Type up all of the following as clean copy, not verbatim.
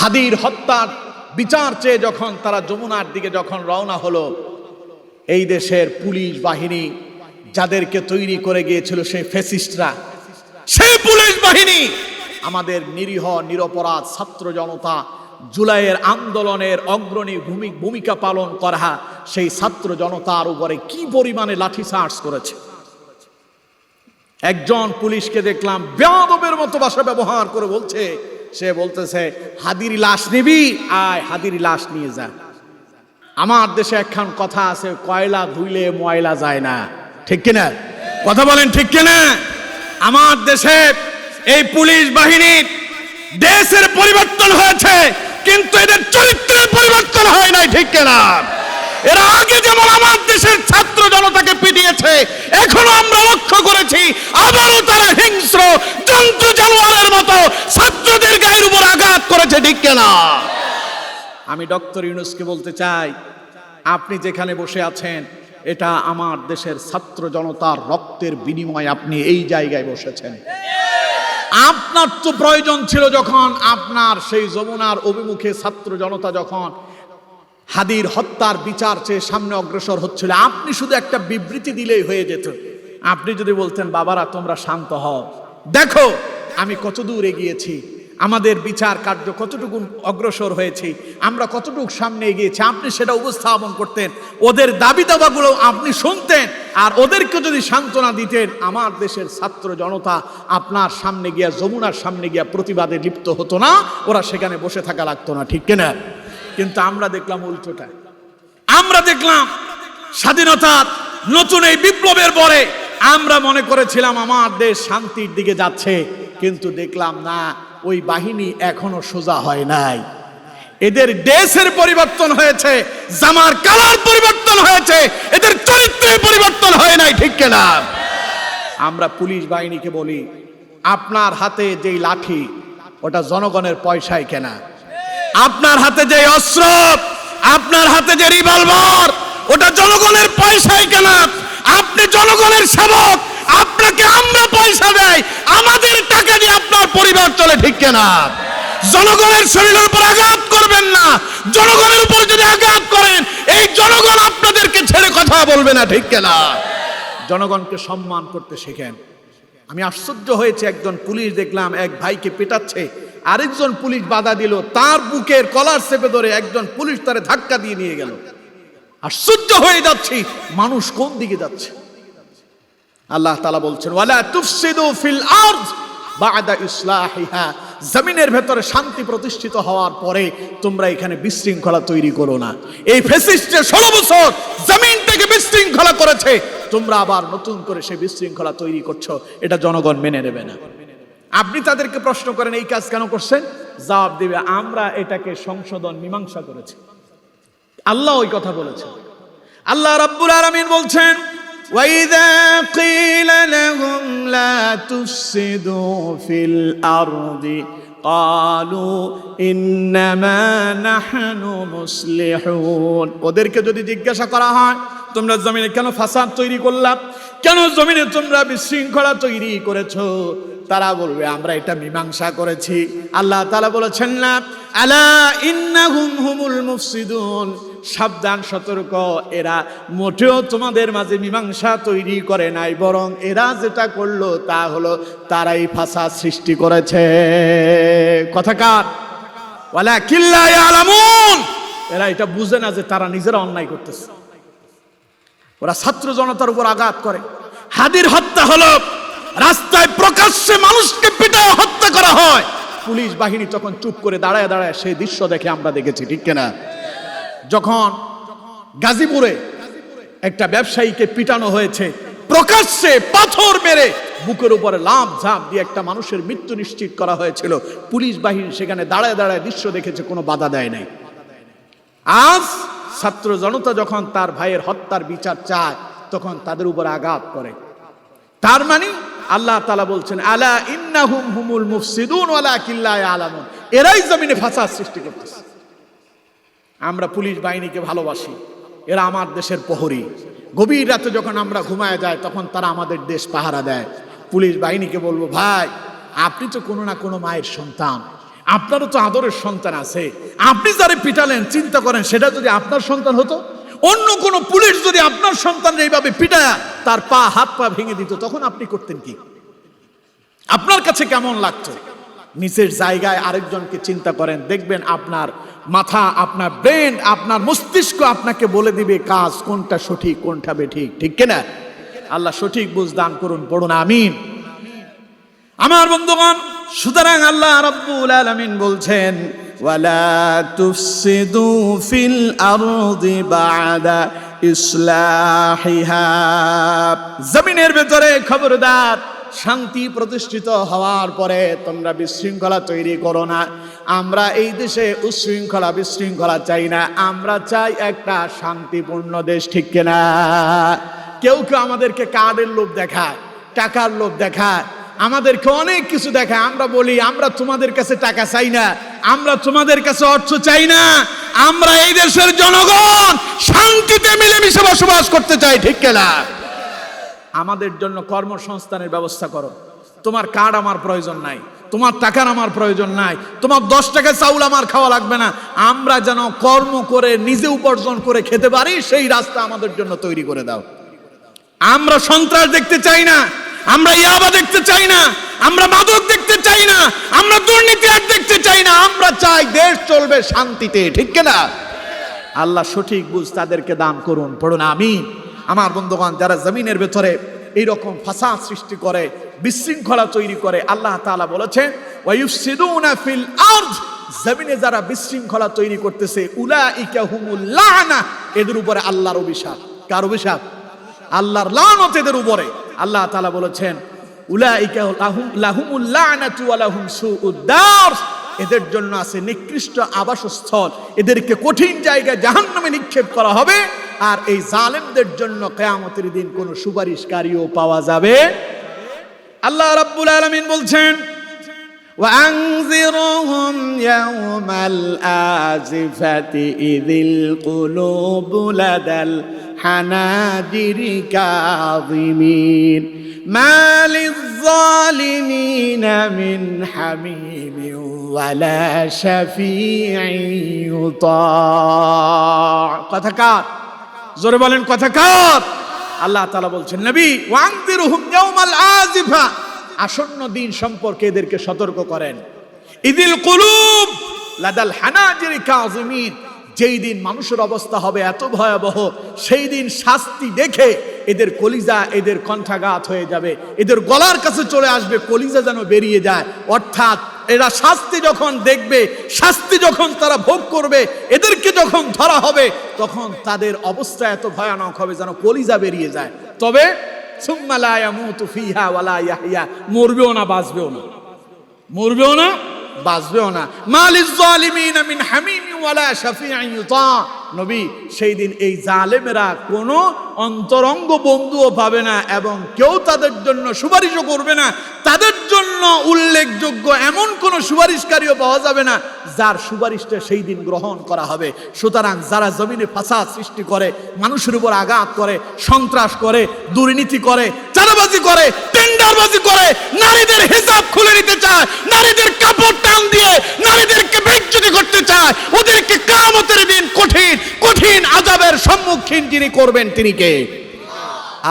হাদির হত্যার বিচার চেয়ে যখন তারা যমুনার দিকে যখন রওনা হলো, এই দেশের পুলিশ বাহিনী যাদেরকে তৈরি করে গিয়েছিল সেই ফ্যাসিস্টরা, সেই পুলিশ বাহিনী আমাদের নিরীহ নিরপরাধ ছাত্র জনতা, জুলাইয়ের আন্দোলনের অগ্রণী ভূমিকা পালন করা সেই ছাত্র জনতার উপরে কি পরিমাণে লাঠিচার্জ করেছে। একজন পুলিশকে দেখলাম বেয়াদবের মতো ভাষা ব্যবহার করে বলছে, সে বলতেছে হাদির লাশ নিবি, আয় হাদির লাশ নিয়ে যা। আমার দেশে একখান কথা আছে, কয়লা ধুইলে ময়লা যায় না, ঠিক কিনা? কথা বলেন ঠিক কিনা? আমার দেশে এই পুলিশ বাহিনীর দেশের পরিবর্তন হয়েছে, কিন্তু এদের চরিত্রের পরিবর্তন হয় নাই, ঠিক কিনা? এরা আগে যেমন আমার দেশের ছাত্র জনতাকে পিটিয়েছে, এখনো আমরা লক্ষ্য করেছি আবারও তারা হিংস্র জন্তু জানোয়ারের মতো ছাত্রদের গায়ের উপর আঘাত করেছে, ঠিক কিনা? আমি ডক্টর ইউনূসকে বলতে চাই, আপনি যেখানে বসে আছেন এটা আমার দেশের ছাত্র জনতার রক্তের বিনিময়ে আপনি এই জায়গায় বসেছেন। আপনার তো প্রয়োজন ছিল যখন আপনার সেই যমুনার অভিমুখে ছাত্র জনতা যখন হাদির হত্যার বিচার চেয়ে সামনে অগ্রসর হচ্ছিল, আপনি শুধু একটা বিবৃতি দিলেই হয়ে যেত। আপনি যদি বলতেন বাবারা তোমরা শান্ত হও, দেখো আমি কত দূর এগিয়েছি, আমাদের বিচার কার্য কতটুকু অগ্রসর হয়েছে, আমরা কতটুকু সামনে এগিয়েছি, আপনি সেটা উপস্থাপন করতেন, ওদের দাবি দাবাগুলো আপনি শুনতেন, আর ওদেরকে যদি সান্ত্বনা দিতেন, আমার দেশের ছাত্র জনতা আপনার সামনে গিয়া যমুনার সামনে গিয়া প্রতিবাদে লিপ্ত হতো না, ওরা সেখানে বসে থাকা লাগতো না, ঠিক কিনা? কিন্তু আমরা দেখলাম উল্টোটা। আমরা দেখলাম স্বাধীনতার নতুন এই বিপ্লবের পরে আমরা মনে করেছিলাম আমার দেশ শান্তির দিকে যাচ্ছে, কিন্তু দেখলাম না, ওই বাহিনী এখনো সোজা হয় নাই। এদের দেশের পরিবর্তন হয়েছে, জামার কালার পরিবর্তন হয়েছে, এদের চরিত্রের পরিবর্তন হয় নাই, ঠিক কিনা? আমরা পুলিশ বাহিনীকে বলি, আপনার হাতে যেই লাঠি ওটা জনগণের পয়সায় কেনা, আপনার হাতে যে অস্ত্র, আপনার হাতে যে রিভলভার ওটা জনগণের পয়সায় কেনা। আপনি জনগণের সেবক, আপনাকে আমরা পয়সা দেয়, আমাদের টাকা দিয়ে আপনার পরিবার চলে, ঠিক কিনা? জনগণের শরীরের উপর আঘাত করবেন না। জনগণের উপর যদি আঘাত করেন, এই জনগণ আপনাদেরকে ছেড়ে কথা বলবে না, ঠিক কিনা? জনগণকে সম্মান করতে শেখেন। আমি আশ্চর্য হয়েছে, একজন পুলিশ দেখলাম এক ভাইকে পেটাচ্ছে, আরেকজন পুলিশ বাধা দিল, তার বুকের কলার চেপে ধরে একজন পুলিশ তারে ধাক্কা দিয়ে নিয়ে গেল। আশ্চর্য হয়ে যাচ্ছি, মানুষ কোন দিকে যাচ্ছে? আল্লাহ তাআলা বলছেন ওয়ালা তুফসিদু ফিল আরদ বা'দা ইসলাহিহা, জমিনের ভেতরে শান্তি প্রতিষ্ঠিত হওয়ার পরে তোমরা এখানে বিশৃঙ্খলা তৈরি করো না। এই ফ্যাসিস্টে 16 বছর জমিনটাকে বিশৃঙ্খলা করেছে, তোমরা আবার নতুন করে সেই বিশৃঙ্খলা তৈরি করছো, এটা জনগণ মেনে নেবে না। আপনি তাদেরকে প্রশ্ন করেন এই কাজ কেন করছেন, জবাব দিবে আমরা এটাকে সংশোধন মীমাংসা করেছি। আল্লাহ ওই কথা বলেছেন। আল্লাহ রাব্বুল আলামিন বলছেন ওয়াইযা ক্বিলা লাহুম লা তুফসিদু ফিল আরদি ক্বালু ইন্নামা নাহনু মুসলিহুন, ওদেরকে যদি জিজ্ঞাসা করা হয় তোমরা জমিনে কেন ফাসাদ তৈরি করলা, কেন জমিনে তোমরা বিশৃঙ্খলা তৈরি করেছো, তারা বলবে আমরা এটা মীমাংসা করেছি। আল্লাহ তাআলা বলেছেন না, আলা ইন্নাহুম হুমুল মুফসিদুন, সাবধান সতর্ক, এরা মোটেও তোমাদের মাঝে মীমাংসা তৈরি করে নাই, বরং এরা যেটা করলো তা হলো তারাই ফাসাদ সৃষ্টি করেছে। কথাকার ওয়ালাকিন লা ইয়ালামুন, এরা এটা বুঝে না যে তারা নিজেরা অন্যায় করতেছে। ওরা ছাত্র জনতার উপর আঘাত করে। হাদির হত্যা হলো, রাস্তায় প্রকাশ্যে মানুষকে পিটায় হত্যা করা হয়, পুলিশ বাহিনী তখন চুপ করে দাঁড়ায় দাঁড়ায় সেই দৃশ্য দেখে আমরা দেখেছি, ঠিক কিনা? যখন গাজীপুরে একটা ব্যবসায়ীকে পিটানো হয়েছে, প্রকাশ্যে পাথর মেরে বুকের উপরে লাফ ঝাঁপ দিয়ে একটা মানুষের মৃত্যু নিশ্চিত করা হয়েছিল, পুলিশ বাহিনী সেখানে দাঁড়ায় দাঁড়ায় দৃশ্য দেখেছে, কোনো বাধা দেয় নাই। আজ ছাত্র জনতা যখন তার ভাইয়ের হত্যার বিচার চায়, তখন তাদের উপর আঘাত করে। তার মানে আল্লাহ তাআলা বলছেন আলা ইন্নাহুম হুমুল মুফসিদুন ওয়ালাকিন লা ইয়ালামুন, এরাই জমিনে ফাসাদ সৃষ্টি করতেছে। আমরা পুলিশ বাহিনীকে ভালোবাসি, এরা আমার দেশের প্রহরী। গভীর রাতে যখন আমরা ঘুমায় যাই তখন তারা আমাদের দেশ পাহারা দেয়। পুলিশ বাহিনীকে বলবো, ভাই আপনি তো কোনো না কোনো মায়ের সন্তান, আপনারও তো আদরের সন্তান আছে, আপনি যারে পিটালেন চিন্তা করেন সেটা যদি আপনার সন্তান হতো, অন্য কোনো পুলিশ যদি আপনার সন্তান এইভাবে পিটায় তার পা হাত পা ভেঙে দিত, তখন আপনি করতেন কি? আপনার কাছে কেমন লাগতো? নিচের জায়গায় আরেকজনকে চিন্তা করেন, দেখবেন আপনার মাথা, আপনার ব্রেন, আপনার মস্তিষ্ক আপনাকে বলে দিবে কাজ কোনটা সঠিক কোনটা বেঠিক, ঠিক কিনা? আল্লাহ সঠিক বুঝ দান করুন, পড়ুন আমিন। আমার বন্ধুগণ, সুতরাং আল্লাহ রাব্বুল আলামিন বলছেন ওয়ালা তুফসিদু ফিল আরদি বা'দা ইসলাহিহা, জমিনের ভিতরে খবরদার শান্তি প্রতিষ্ঠিত হওয়ার পরে তোমরা বিশৃঙ্খলা তৈরি করো না। আমরা এই দেশে উশৃঙ্খলা বিশৃঙ্খলা চাই না, আমরা চাই একটা শান্তিপূর্ণ দেশ, ঠিক কিনা? কেউ কেউ আমাদেরকে কার্ডের লোভ দেখায়, টাকার লোভ দেখায়, আমাদেরকে অনেক কিছু দেখায়। আমরা বলি আমরা তোমাদের কাছে টাকা চাই না, আমরা তোমাদের কাছে অর্থ চাই না, আমরা এই দেশের জনগণ শান্তিতে মিলেমিশে বসবাস করতে চাই, ঠিক কিনা? আমাদের জন্য কর্মসংস্থানের ব্যবস্থা করো। তোমার কার্ড আমার প্রয়োজন নাই, তোমার টাকার আমার প্রয়োজন নাই, তোমার 10 টাকা চাউল আমার খাওয়া লাগবে না। আমরা যেন কর্ম করে নিজে উপার্জন করে খেতে পারি, সেই রাস্তা আমাদের জন্য তৈরি করে দাও। আমরা সন্ত্রাস দেখতে চাই না, আমরা ইয়াবা দেখতে চাই না, আমরা মাদক দেখতে চাই না, আমরা দুর্নীতি আর দেখতে চাই না। আমরা চাই দেশ চলবে শান্তিতে, ঠিক কিনা? আল্লাহ সঠিক বুঝ তাদেরকে দান করুন, পড়ুন আমিন। আমার বন্ধুগণ, যারা জমিনের ভেতরে এইরকম ফাসাদ সৃষ্টি করে, বিশৃঙ্খলা তৈরি করে, আল্লাহ তাআলা বলেছেন ওয়ায়ুফসিদুনা ফিল আরদ, জমিনে যারা বিশৃঙ্খলা তৈরি করতেছে উলাইকা হুমুল লানা, এদের উপরে আল্লাহর অভিশাপ। কার অভিশাপ? আল্লাহর লানত এদের উপরে। আল্লাহ তাআলা বলেছেন উলাইকা লাহুমুল লানাতু ওয়া লাহুম সুউদ দার, এদের জন্য আছে নিকৃষ্ট আবাসস্থল, এদেরকে কঠিন জায়গায় জাহান্নামে নিক্ষেপ করা হবে। আর এই জালেমদের জন্য কিয়ামতের দিন কোনো সুপারিশকারীও পাওয়া যাবে। আল্লাহ রাব্বুল আলামিন বলছেন وأنذرهم يوم الآزفة إذ القلوب لدى الحناجر كاظمين ما للظالمين من حميم ولا شفيع يطاع। কথাকার জোরে বলেন, কথাকার। আল্লাহ তাআলা বলছেন নবী ওয়ানযিরহুম ইয়াওমাল আজিফা, আসন্ন দিন সম্পর্কে এদেরকে সতর্ক করেন। ইদিল কুলুব লাদাল হানাজির কাযিমিন, যেই দিন মানুষের অবস্থা হবে এত ভয়াবহ, সেই দিন শাস্তি দেখে এদের কলিজা, এদের কণ্ঠাঘাত হয়ে যাবে, এদের গলার কাছে চলে আসবে, কলিজা যেন বেরিয়ে যায়। অর্থাৎ এরা শাস্তি যখন দেখবে, শাস্তি যখন তারা ভোগ করবে, এদেরকে যখন ধরা হবে, তখন তাদের অবস্থা এত ভয়ানক হবে যেন কলিজা বেরিয়ে যায়। তবে সুম্মা লা ইয়ামুতু ফিহা ওয়া লা ইয়াহইয়া, মরবেও না বাঁচবেও না, মরবেও না বাঁচবেও না। মালিজ জালিমিনা মিন হামিম ওয়ালা শাফিঈন ইউতা, নবী সেই দিন এই জালেমেরা কোনো অন্তরঙ্গ বন্ধুও পাবে না এবং কেউ তাদের জন্য সুপারিশও করবে না। তাদের জন্য উল্লেখযোগ্য এমন কোনো সুপারিশকারীও পাওয়া যাবে না যার সুপারিশটা সেই দিন গ্রহণ করা হবে। সুতরাং যারা জমিনে ফাসাদ সৃষ্টি করে, মানুষের উপর আঘাত করে, সন্ত্রাস করে, দুর্নীতি করে, চাঁদাবাজি করে, টেন্ডারবাজি করে, নারীদের হিজাব খুলে নিতে চায়, নারীদের কাপড় টান দিয়ে নারীদেরকে বেইজ্জতি করতে চায়, ওদেরকে কিয়ামতের দিন কঠিন কঠিন আযাবের সম্মুখীন যিনি করবেন তিনি কে?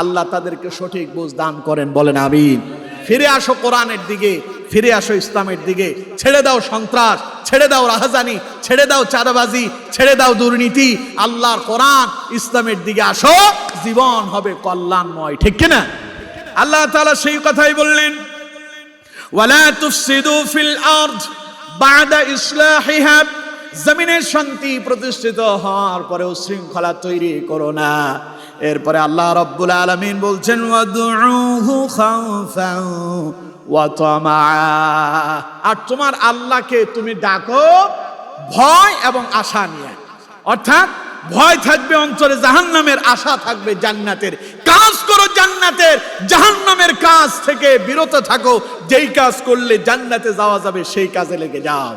আল্লাহ তাদেরকে সঠিক বুঝ দান করেন, বলেন আমিন। ফিরে আসো কোরআনের দিকে, ফিরে আসো ইসলামের দিকে, ছেড়ে দাও সন্ত্রাস, ছেড়ে দাও রাহাজানি, ছেড়ে দাও চাঁদাবাজি, ছেড়ে দাও দুর্নীতি, আল্লাহর কোরআন ইসলামের দিকে আসো, জীবন হবে কল্যাণময়, ঠিক কিনা? আল্লাহ তাআলা সেই কথাই বললেন ওয়ালা তুফসিদু ফিল আরদ বা'দা ইসলাহিহা, জমিনের শান্তি প্রতিষ্ঠিত হওয়ার পরেও শৃঙ্খলা তৈরি করো না। এরপরে আল্লাহ রাব্বুল আলামিন বলছেন ওয়াদউহু খাওফান ওয়া তামা, আর তোমার আল্লাহকে তুমি ডাকো ভয় এবং আশা নিয়ে। অর্থাৎ ভয় থাকবে অন্তরে জাহান্নামের, আশা থাকবে জান্নাতের। কাজ করো জান্নাতের, জাহান্নামের কাজ থেকে বিরত থাকো। যেই কাজ করলে জান্নাতে যাওয়া যাবে সেই কাজে লেগে যাও।